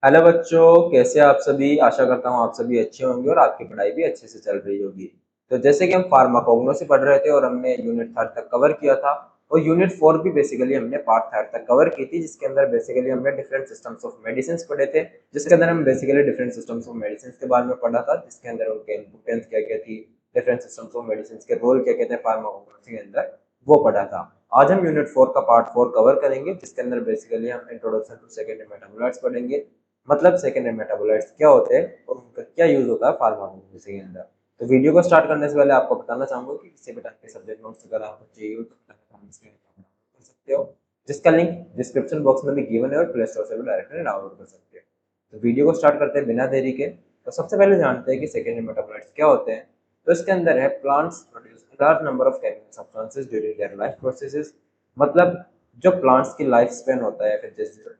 Hello बच्चों, कैसे आप सभी। आशा करता हूँ आप सभी अच्छे होंगे और आपकी पढ़ाई भी अच्छे से चल रही होगी। तो जैसे कि हम फार्माकोग्नोसी पढ़ रहे थे और हमने यूनिट 3 तक कवर किया था और यूनिट 4 भी बेसिकली हमने पार्ट 3 तक कवर की थी, जिसके अंदर बेसिकली हमने डिफरेंट सिस्टम्स ऑफ मेडिसिन पढ़े थे। जिसके अंदर हम basically different systems of medicine के बारे में पढ़ा था, जिसके अंदर उनके इम्पोर्टेंस क्या क्या थी, डिफरेंट सिस्टम्स ऑफ मेडिसिन के रोल क्या क्या थे फार्माकोग्नोसी के अंदर, वो पढ़ा था। आज हम यूनिट 4 का पार्ट 4 कवर करेंगे, जिसके अंदर बेसिकली हम इंट्रोडक्शन टू सेकेंडरी मेटाबोलाइट्स पढ़ेंगे। मतलब सेकेंडरी मेटाबोलाइट्स क्या होते हैं और उनका क्या यूज होता है फार्माकोग्नोसी के अंदर। तो वीडियो को स्टार्ट करने से पहले आपको बताना चाहूंगा कि किसी भी टाइप के सब्जेक्ट नोट्स अगर आपको चाहिए हो तो कर सकते हो, जिसका लिंक डिस्क्रिप्शन बॉक्स में भी गिवन है और प्ले स्टोर से भी डायरेक्टली डाउनलोड कर सकते हो। तो वीडियो को स्टार्ट करते हैं बिना देरी के। तो सबसे पहले जानते हैं कि सेकेंडरी मेटाबोलाइट्स क्या होते हैं। तो इसके अंदर है plants produce large number of chemical substances during their life processes. मतलब जो प्लांट्स की लाइफ स्पेन होता है, फिर जैसे प्लांट्स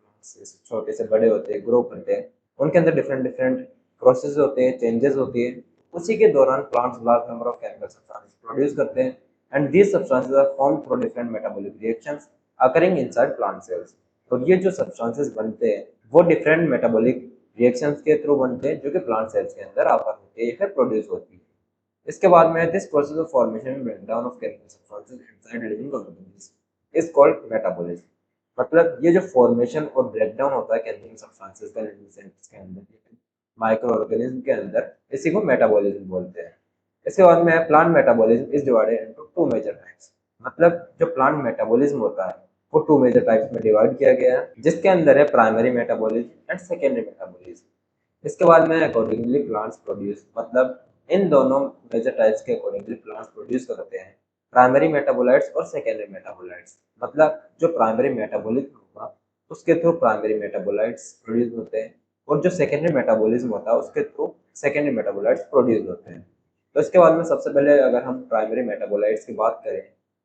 छोटे से बड़े होते हैं, ग्रो करते हैं, उनके अंदर डिफरेंट डिफरेंट प्रोसेस होते हैं, चेंजेस होती है। उसी के दौरान plants large number of chemical substances produce करते हैं and these substances are form through different metabolic reactions occurring inside plant cells. और ये जो सब्सटेंसेस बनते हैं वो डिफरेंट मेटाबॉलिक रिएक्शंस के थ्रू बनते हैं, जो कि प्लांट सेल्स के अंदर आकर होती है या फिर प्रोड्यूस होती है। इसके बाद में this process of formation and breakdown of chemical substances inside living organisms is called metabolism. मतलब ये जो फॉर्मेशन और ब्रेकडाउन होता है केमिकल सब्सटेंसेस का लिविंग सेल्स के अंदर, माइक्रो ऑर्गेनिज्म के अंदर, इसी को मेटाबॉलिज्म बोलते हैं। इसके बाद में plant metabolism is divided into two major types. मतलब जो प्लांट मेटाबॉलिज्म होता है वो टू मेजर टाइप्स में डिवाइड किया गया है, जिसके अंदर है primary metabolism and secondary metabolism. इसके बाद में अकॉर्डिंगली प्लांट्स प्रोड्यूस, मतलब इन दोनों मेजर टाइप्स के अकॉर्डिंगली प्लांट्स प्रोड्यूस करते हैं प्राइमरी मेटाबोलाइट्स और सेकेंडरी मेटाबोलाइट्स। मतलब जो प्राइमरी मेटाबॉलिज्म होगा उसके थ्रू प्राइमरी मेटाबोलाइट्स प्रोड्यूस होते हैं, और जो सेकेंडरी मेटाबॉलिज्म होता है उसके थ्रू सेकेंडरी मेटाबोलाइट्स प्रोड्यूस होते हैं। तो इसके बाद में सबसे पहले अगर हम प्राइमरी मेटाबोलाइट्स की बात करें,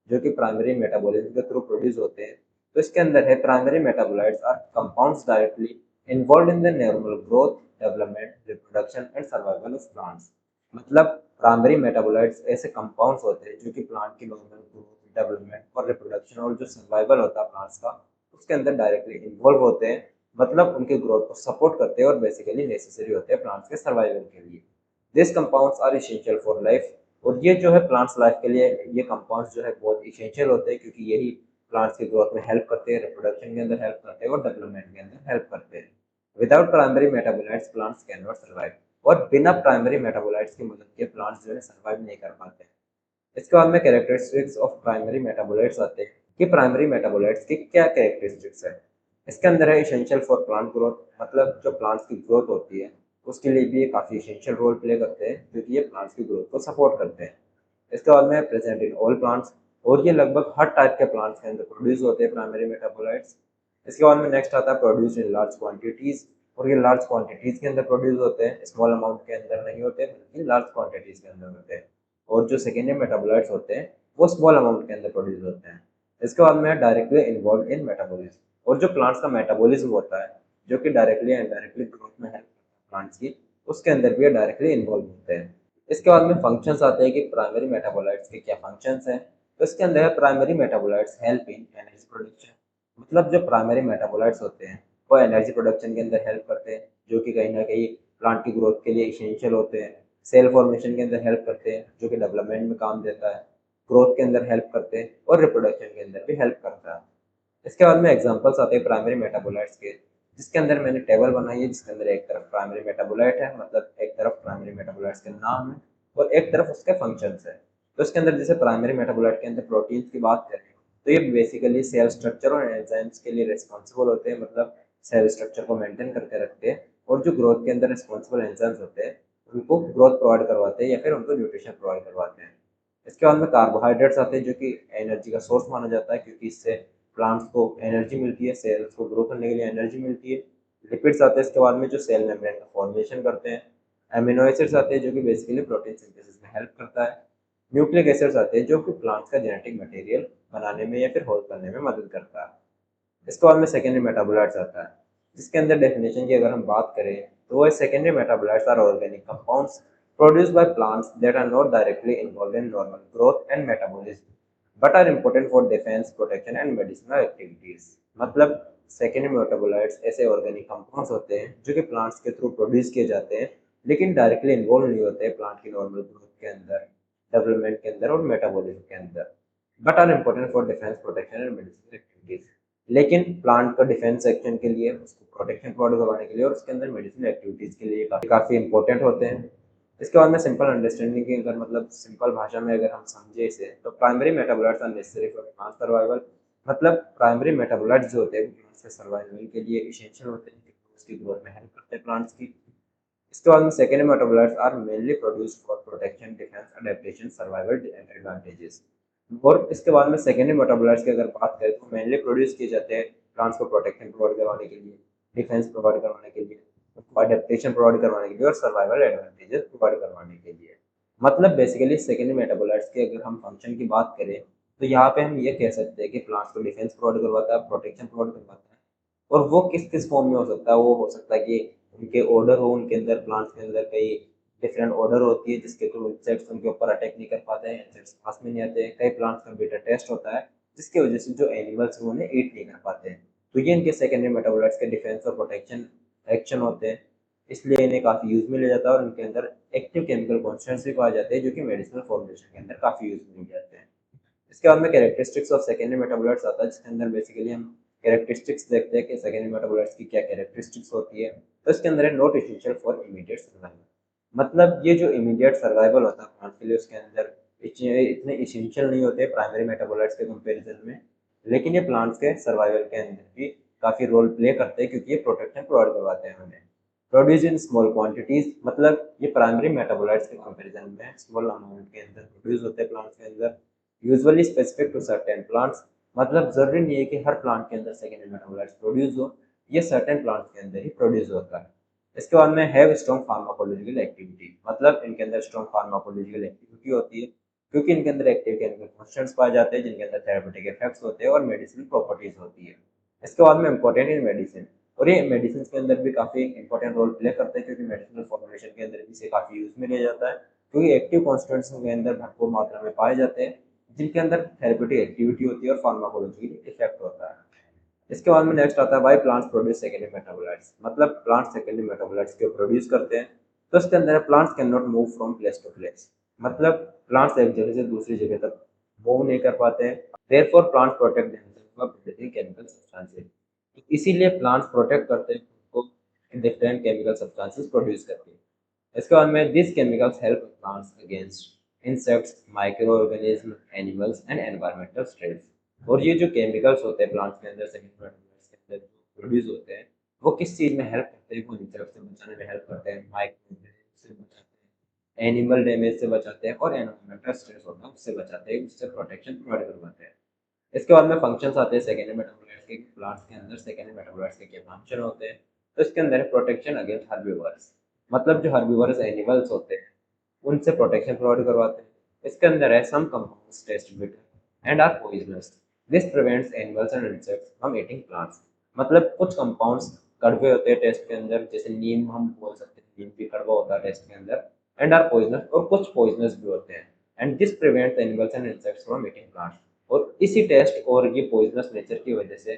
जो कि प्राइमरी मेटाबॉलिज्म के थ्रू प्रोड्यूस होते हैं, तो इसके अंदर है primary metabolites are compounds directly involve in the normal growth, development, reproduction and survival of plants. मतलब प्राइमरी मेटाबोलाइट्स ऐसे कंपाउंड्स होते हैं जो कि प्लांट की नॉर्मल ग्रोथ, डेवलपमेंट और रिप्रोडक्शन और जो सर्वाइवल होता है प्लांट्स का, उसके अंदर डायरेक्टली इन्वॉल्व होते हैं। मतलब उनके ग्रोथ को सपोर्ट करते हैं और बेसिकली नेसेसरी होते हैं प्लांट्स के सर्वाइवल के लिए। This compounds are essential for life. और ये जो है प्लांट्स लाइफ के लिए ये कंपाउंड्स जो है बहुत इसेंशियल होते हैं, क्योंकि यही प्लांट्स की ग्रोथ में हेल्प करते हैं, रिप्रोडक्शन के अंदर हेल्प करते हैं और डेवलपमेंट के अंदर हेल्प करते हैं। Without primary metabolites plants can not survive. और बिना प्राइमरी मेटाबोलाइट्स की मदद के प्लांट्स जो है सर्वाइव नहीं कर पाते हैं। इसके बाद में कैरेक्टरिस्टिक्स ऑफ प्राइमरी मेटाबोलाइट्स आते हैं कि प्राइमरी मेटाबोलाइट्स की क्या कैरेक्टरिस्टिक्स है। इसके अंदर है इसेंशियल फॉर प्लांट ग्रोथ। मतलब जो प्लांट्स की ग्रोथ होती है उसके लिए भी ये काफ़ी इसेंशियल रोल प्ले करते हैं, क्योंकि ये प्लांट्स की ग्रोथ को सपोर्ट करते हैं। इसके बाद में प्रेजेंट इन ऑल प्लांट्स, और ये लगभग हर टाइप के प्लांट्स के अंदर प्रोड्यूस होते हैं प्राइमरी मेटाबोलाइट्स। इसके बाद में नेक्स्ट आता है प्रोड्यूस इन लार्ज क्वांटिटीज। और ये लार्ज क्वांटिटीज के अंदर प्रोड्यूस होते हैं, स्मॉल अमाउंट के अंदर नहीं होते बल्कि लार्ज क्वांटिटीज के अंदर होते हैं। और जो सेकेंडरी मेटाबोलाइट्स होते हैं वो स्मॉल अमाउंट के अंदर प्रोड्यूस होते हैं। इसके बाद में डायरेक्टली इन्वॉल्व इन मेटाबॉलिज्म। और जो प्लांट्स का मेटाबॉलिज्म होता है, जो कि डायरेक्टली एंड डायरेक्टली ग्रोथ में हेल्प करता है प्लांट्स की, उसके अंदर भी ये डायरेक्टली इन्वॉल्व होते हैं। इसके बाद में फंक्शंस आते हैं कि प्राइमरी मेटाबोलाइट्स के क्या फंक्शंस हैं। तो इसके अंदर है primary metabolites help in energy production. मतलब जो प्राइमरी मेटाबोलाइट्स होते हैं वो एनर्जी प्रोडक्शन के अंदर हेल्प करते हैं, जो कि कहीं ना कहीं प्लांट की ग्रोथ के लिए इसेंशियल होते हैं। सेल फॉर्मेशन के अंदर हेल्प करते हैं, जो कि डेवलपमेंट में काम देता है। ग्रोथ के अंदर हेल्प करते हैं और रिप्रोडक्शन के अंदर भी हेल्प करता है। इसके बाद में एग्जांपल्स आते हैं प्राइमरी मेटाबोलाइट्स के, जिसके अंदर मैंने टेबल बनाई है, जिसके अंदर एक तरफ प्राइमरी मेटाबोलाइट है, मतलब एक तरफ प्राइमरी मेटाबोलाइट्स के नाम है और एक तरफ उसके फंक्शंस है। तो इसके अंदर जैसे प्राइमरी मेटाबोलाइट के अंदर प्रोटीन्स की बात करें तो ये बेसिकली सेल स्ट्रक्चर और एंजाइम्स के लिए रिस्पॉन्सिबल होते हैं। मतलब सेल स्ट्रक्चर को मेंटेन करके रखते हैं, और जो ग्रोथ के अंदर रिस्पॉन्सिबल एंजाइम्स होते हैं उनको ग्रोथ प्रोवाइड करवाते हैं या फिर उनको न्यूट्रिशन प्रोवाइड करवाते हैं। इसके बाद में कार्बोहाइड्रेट्स आते हैं, जो कि एनर्जी का सोर्स माना जाता है, क्योंकि इससे प्लांट्स को एनर्जी मिलती है, सेल्स को ग्रो करने के लिए एनर्जी मिलती है। लिपिड्स आते हैं इसके बाद में, जो सेल मेम्ब्रेन का फॉर्मेशन करते हैं। एमिनो एसिड्स आते हैं जो कि बेसिकली प्रोटीन सिंथेसिस में हेल्प करता है। न्यूक्लिक एसिड्स आते हैं जो कि प्लांट्स का जेनेटिक मटेरियल बनाने में या फिर होल्ड करने में मदद करता है। इसके बाद में सेकेंडरी मेटाबोलाइट्स आता है, जिसके अंदर डेफिनेशन की अगर हम बात करें तो वो secondary metabolites are organic compounds produced by plants that are not directly involved in normal growth and metabolism but are important for defense, protection and medicinal activities। मतलब सेकेंडरी मेटाबोलाइट्स ऐसे ऑर्गेनिक कंपाउंड्स होते हैं जो कि plants के through produce किए जाते हैं, लेकिन डायरेक्टली इन्वॉल्व नहीं होते प्लांट की नॉर्मल ग्रोथ के अंदर, डेवलपमेंट के अंदर और मेटाबॉलिज्म के अंदर, but are important for defence, protection and medicinal activities. लेकिन प्लांट का डिफेंस एक्शन के लिए, उसको प्रोटेक्शन प्रोवाइड करवाने के लिए और उसके अंदर मेडिसिनल एक्टिविटीज के लिए काफ़ी इंपॉर्टेंट होते हैं। इसके बाद में सिंपल अंडरस्टैंडिंग की अगर मतलब सिंपल भाषा में अगर हम समझे इसे, तो primary metabolites are necessary for plant survival. मतलब प्राइमरी मेटाबोलाइट्स जो होते हैं प्लांट्स के सर्वाइवल के लिए एसेंशियल होते हैं, उसकी ग्रोथ में हेल्प करते हैं प्लांट्स की। इसके बाद में secondary metabolites are mainly produced for protection, defence, adaptation, survival advantages. और इसके बाद में सेकेंडरी मेटाबोलाइट्स की अगर बात करें तो मेनली प्रोड्यूस किए जाते हैं प्लांट्स को प्रोटेक्शन प्रोवाइड करवाने के लिए, डिफेंस प्रोवाइड करवाने के लिए, अडेप्टेशन प्रोवाइड करवाने के लिए और सर्वाइवल एडवांटेजेस प्रोवाइड करवाने के लिए। मतलब बेसिकली सेकेंडरी मेटाबोलाइट्स की अगर हम फंक्शन की बात करें तो यहाँ पे हम ये कह सकते हैं कि प्लांट्स को डिफेंस प्रोवाइड करवाता है, प्रोटेक्शन प्रोवाइड करवाता है। और वो किस किस फॉर्म में हो सकता है, वो हो सकता है कि उनके ऑर्डर हो, उनके अंदर प्लांट्स के अंदर कई डिफरेंट ऑर्डर होती है जिसके थ्रू इंसेक्ट्स उनके ऊपर अटैक नहीं कर पाते हैं, इंसेक्ट्स पास में नहीं आते हैं। कई प्लांट्स का बीटा टेस्ट होता है जिसकी वजह से जो एनिमल्स हैं उन्हें ईट नहीं कर पाते हैं। तो ये इनके सेकेंडरी मेटाबोलाइट्स के डिफेंस और प्रोटेक्शन एक्शन होते हैं, इसलिए इन्हें काफ़ी यूज में लिया जाता है और इनके अंदर एक्टिव केमिकल कॉन्स्टेंट्स भी पाए जाते हैं जो कि मेडिसिनल फॉर्मुलेशन के अंदर काफ़ी यूज में लिए जाते हैं। इसके बाद में कैरेक्टरिस्टिक्स ऑफ सेकेंडरी मेटाबोलाइट्स आता है जिसके अंदर बेसिकली हम कैरेक्टरिस्टिक्स देखते हैं कि सेकेंडरी मेटाबोलाइट्स की क्या कैरेक्टरिस्टिक्स होती है। तो इसके अंदर है not essential for immediate survival. मतलब ये जो इमीडिएट सर्वाइवल होता है प्लांट के लिए उसके अंदर इतने एसेंशियल नहीं होते प्राइमरी मेटाबोलाइट्स के कंपैरिजन में, लेकिन ये प्लांट्स के सर्वाइवल के अंदर भी काफ़ी रोल प्ले करते हैं क्योंकि ये प्रोटेक्शन प्रोवाइड करवाते हैं हमें। प्रोड्यूस इन स्मॉल क्वांटिटीज, मतलब ये प्राइमरी मेटाबोलाइट्स के कंपैरिजन में स्मॉल अमाउंट के अंदर प्रोड्यूस होते हैं प्लांट्स के अंदर, usually specific to certain plants. मतलब जरूरी नहीं है कि हर प्लांट के अंदर सेकेंडरी मेटाबोलाइट्स प्रोड्यूस हो, ये सर्टेन प्लांट्स के अंदर ही प्रोड्यूस होता है। इसके बाद में हैव स्ट्रॉन्ग फार्माकोलॉजिकल एक्टिविटी, मतलब इनके अंदर स्ट्रॉन्ग फार्माकोलॉजिकल एक्टिविटी होती है क्योंकि इनके अंदर एक्टिव केमिकल कॉन्स्टेंट्स पाए जाते हैं जिनके अंदर थेरेप्यूटिक इफेक्ट्स होते हैं और मेडिसिनल प्रॉपर्टीज होती है। इसके बाद में इंपॉर्टेंट इन मेडिसिन, और ये मेडिसिन के अंदर भी काफ़ी इंपॉर्टेंट रोल प्ले करते हैं क्योंकि मेडिसिनल फॉर्मुलेशन के अंदर इसे काफ़ी यूज में लिया जाता है क्योंकि एक्टिव कॉन्स्टेंट्स के अंदर भरपूर मात्रा में पाए जाते हैं जिनके अंदर थेरेप्यूटिक एक्टिविटी होती है और फार्माकोलॉजिकल इफेक्ट होता है। इसके बाद में नेक्स्ट आता है why plants produce secondary metabolites, मतलब प्लांट्स सेकेंडरी मेटाबोलाइट्स क्यों प्रोड्यूस करते हैं। तो इसके अंदर plants can not move from place to place, मतलब प्लांट्स एक जगह से दूसरी जगह तक मूव नहीं कर पाते हैं। Therefore plants protect themselves by producing chemical substances, इसीलिए प्लांट्स प्रोटेक्ट करते हैं खुद को डिफरेंट केमिकल सब्सटेंसेस प्रोड्यूस करके। इसके बाद में this chemicals help plants against insects, micro organism, animals and environmental stress. और ये जो केमिकल्स होते हैं प्लांट्स के अंदर सेकेंडरी मेटाबोलाइट्स के अंदर जो प्रोड्यूस होते हैं वो किस चीज़ में हेल्प करते हैं, वो इंसेक्ट से बचाने में हेल्प करते हैं, माइक्रो ऑर्गेनिज्म से बचाते हैं, एनिमल डैमेज से बचाते हैं और एनवायरमेंटल स्ट्रेस होता है उससे बचाते हैं, उससे प्रोटेक्शन प्रोवाइड करवाते हैं। इसके बाद में फंक्शंस आते हैं सेकेंडरी मेटाबोलाइट्स के, प्लांट्स के अंदर सेकेंडरी मेटाबोलाइट्स के क्या फंक्शन होते हैं। तो इसके अंदर है प्रोटेक्शन अगेंस्ट हर्बीवर्स, मतलब जो हर्बीवर्स एनिमल्स होते हैं उनसे प्रोटेक्शन प्रोवाइड करवाते हैं। इसके अंदर है some compounds taste bitter and are poisonous, this prevents animals and insects from eating plants. मतलब कुछ कंपाउंड्स कड़वे होते हैं टेस्ट के अंदर, जैसे नीम हम बोल सकते हैं, नीम भी कड़वा होता है टेस्ट के अंदर, एंड आर पॉइजनस, और कुछ पॉइजनस भी होते हैं, and this prevents animals and insects from eating plants. और इसी टेस्ट और ये पॉइजनस नेचर की वजह से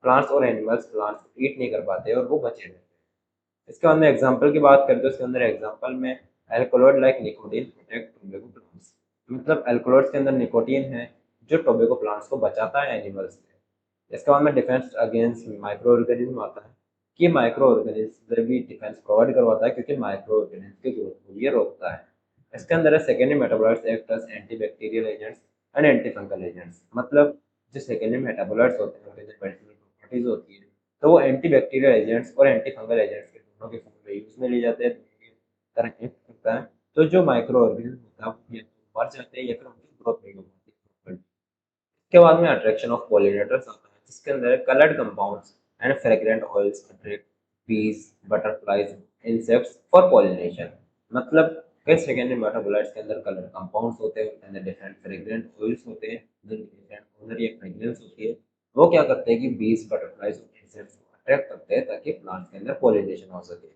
प्लांट्स और एनिमल्स प्लांट्स को ईट नहीं कर पाते और वो बचे रहते हैं। इसके बाद में एग्जांपल की बात करें तो इसके अंदर एग्जांपल में alkaloid like nicotine protect tobacco plants, मतलब अल्कोलॉइड्स के अंदर निकोटीन है जो टोबैको प्लांट्स को बचाता है एनिमल्स से। इसके बाद में डिफेंस अगेंस्ट माइक्रो ऑर्गेनिज्म आता है कि माइक्रो ऑर्गेनिज्म भी डिफेंस प्रोवाइड करवाता है क्योंकि माइक्रो ऑर्गेनिज्म की ग्रोथ को ये रोकता है। इसके अंदर है secondary metabolites act as anti bacterial agents and anti fungal agents, मतलब जो सेकेंडरी मेटाबोलाइट्स होते हैं उनके अंदर मेडिसिनल प्रॉपर्टीज होती है तो वो एंटी बैक्टीरियल एजेंट्स और एंटी फंगल एजेंट्स के दोनों के फॉर्म में यूज में लिए जाते हैं, दोनों की तरह एक्ट करता है। तो जो माइक्रो ऑर्गेनिज्म होता है वो या तो मर जाते हैं या फिर उनकी ग्रोथ नहीं हो पाती properly। इसके बाद में अट्रैक्शन ऑफ पॉलिनेटर्स आता है जिसके अंदर coloured compounds and fragrant oils attract बीज, बटरफ्लाइज, इंसेक्ट्स फॉर पॉलिनेशन। मतलब कई सेकेंडरी मेटाबोलाइट्स के अंदर कलर कंपाउंड्स होते हैं, उनके अंदर डिफरेंट फ्रेग्रेंट ऑयल्स होते हैं जिनकी डिफरेंट ऑनर या फ्रेग्रेंस होती है। वो क्या करते हैं कि बीज, बटरफ्लाइज और इंसेक्ट्स को अट्रैक्ट करते हैं ताकि प्लांट्स के अंदर पॉलिनेशन हो सके।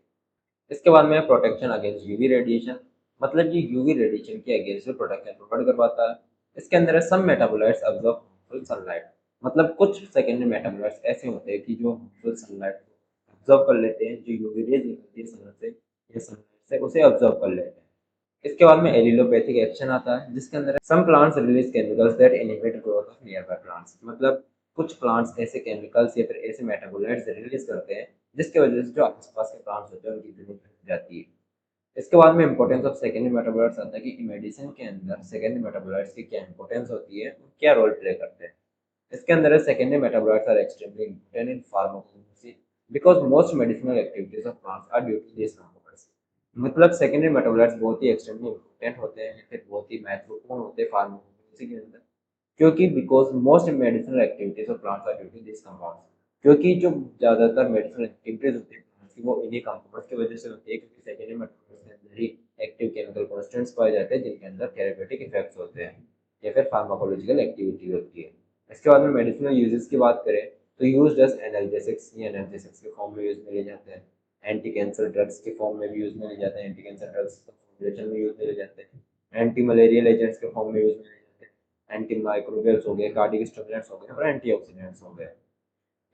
इसके बाद में प्रोटेक्शन अगेंस्ट यूवी रेडिएशन, मतलब ये यूवी रेडिएशन के अगेंस्ट प्रोटेक्शन प्रोवाइड करवाता है। इसके अंदर है सम मेटाबोलाइट्स अब्जॉर्ब हार्मफुल सनलाइट, मतलब कुछ सेकेंडरी मेटाबोलाइट्स ऐसे होते हैं कि जो हार्मफुल सनलाइट को ऑब्जर्व कर लेते हैं, जो यूवी रेज निकलती है सन से या सनलाइट से उसे ऑब्जर्व कर लेते हैं। इसके बाद में एलिलोपैथिक एक्शन आता है, जिसके अंदर some plants release chemicals that inhibit growth of nearby plants. मतलब कुछ प्लांट्स ऐसे केमिकल्स या फिर ऐसे मेटाबोलाइट्स रिलीज करते हैं जिसकी वजह से जो आसपास के प्लांट्स होते हैं उनकी ग्रोथ रुक जाती है। इसके बाद में इंपॉर्टेंस ऑफ सेकेंडरी मेटाबोलाइट्स आता है कि मेडिसिन के अंदर सेकेंडरी मेटाबोलाइट्स की क्या इंपॉर्टेंस होती है, क्या रोल प्ले करते हैं। इसके अंदर है secondary metabolites are extremely important in pharmacognosy because most medicinal activities of plants are due to this components. मतलब सेकेंडरी मेटाबोलाइट्स बहुत ही एक्सट्रीमली इंपॉर्टेंट होते हैं या फिर बहुत ही महत्वपूर्ण होते हैं फार्माकोगनोसी के अंदर, क्योंकि because most medicinal activities of plants are due to this compounds. क्योंकि जो ज़्यादातर मेडिसिनल एक्टिविटीज होती है plants की, वो इन्हीं कंपाउंड्स की वजह से होती है, क्योंकि सेकेंडरी मेटाबोलाइट्स के अंदर ही एक्टिव केमिकल कॉन्स्टेंट्स पाए जाते हैं जिनके अंदर थेरेपेटिक इफेक्ट्स होते हैं या फिर फार्माकोलॉजिकल एक्टिविटी होती है। इसके बाद में मेडिसिनल यूजेस की बात करें तो यूज एज एनाल्जेसिक्स, ये एनाल्जेसिक्स के फॉर्म में यूज में ले जाते हैं। एंटी कैंसर ड्रग्स के फॉर्म में भी यूज में ले जाते हैं, एंटी कैंसर ड्रग्स फॉर्मुलेशन में यूज में ले जाते हैं। एंटी मलेरियल एजेंट्स के फॉर्म में यूज में ले जाते हैं। एंटी माइक्रोबियल्स हो गए, कार्डियक स्टिमुलेंट्स हो गए और एंटीऑक्सीडेंट्स हो गए।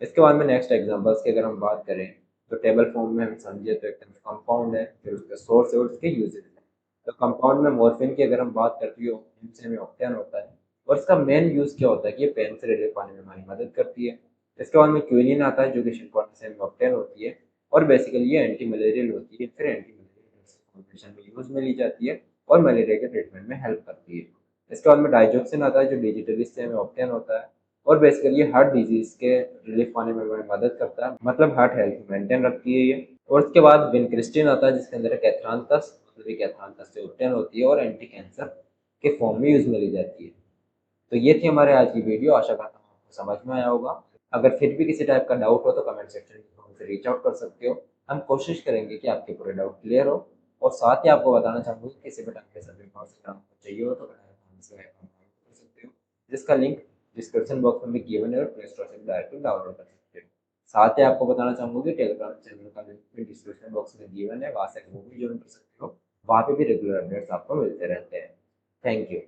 इसके बाद में नेक्स्ट एग्जांपल्स की अगर हम बात करें तो टेबल फॉर्म में हम समझे तो एक कंपाउंड है, फिर उसका सोर्स है और उसके यूजेस है। तो कंपाउंड में मॉर्फिन की अगर हम बात करते हैं, इनसे में ऑक्टेन होता है और इसका मेन यूज क्या होता है कि ये पेन से रिलीफ पाने में हमारी मदद करती है। इसके बाद में क्विनिन आता है जो कि शिंक्वानासिन में ऑक्टेन होती है और बेसिकली ये एंटी मलेरियल होती है, फिर एंटी मलेरियल फॉर्मुलेशन में यूज में ली जाती है और मलेरिया के ट्रीटमेंट में हेल्प करती है। इसके बाद में डाइजोक्सिन आता है जो डिजिटलिस से हमें ऑक्टेन होता है और बेसिकली ये हार्ट डिजीज के रिलीफ पाने में हमारी मदद करता है, मतलब हार्ट हेल्थ मेंटेन रखती है ये। और उसके बाद विनक्रिस्टिन आता है जिसके अंदर कैथरांथस, मतलब ये कैथरांथस से ऑब्टेन होती है और एंटी कैंसर के फॉर्म में यूज में ली जाती है। तो ये थी हमारे आज की वीडियो, आशा करता हूँ आपको समझ में आया होगा। अगर फिर भी किसी टाइप का डाउट हो तो कमेंट सेक्शन में हमसे रीच आउट कर सकते हो। हम कोशिश करेंगे कि आपके पूरे डाउट क्लियर हो। और साथ ही आपको बताना चाहूँगा कि किसी भी टाइप के सब्जेक्ट आपको चाहिए हो तो कर सकते हो, जिसका लिंक डिस्क्रिप्शन बॉक्स में भी गिवन है और प्ले स्टोर से डायरेक्टली डाउनलोड कर सकते हो। साथ ही आपको बताना चाहूँगा कि टेलीग्राम चैनल का लिंक भी डिस्क्रिप्शन बॉक्स में गिवन है, वहाँ से वो भी ज्वाइन कर सकते हो। वहाँ पे भी रेगुलर अपडेट्स आपको मिलते रहते हैं। Thank you.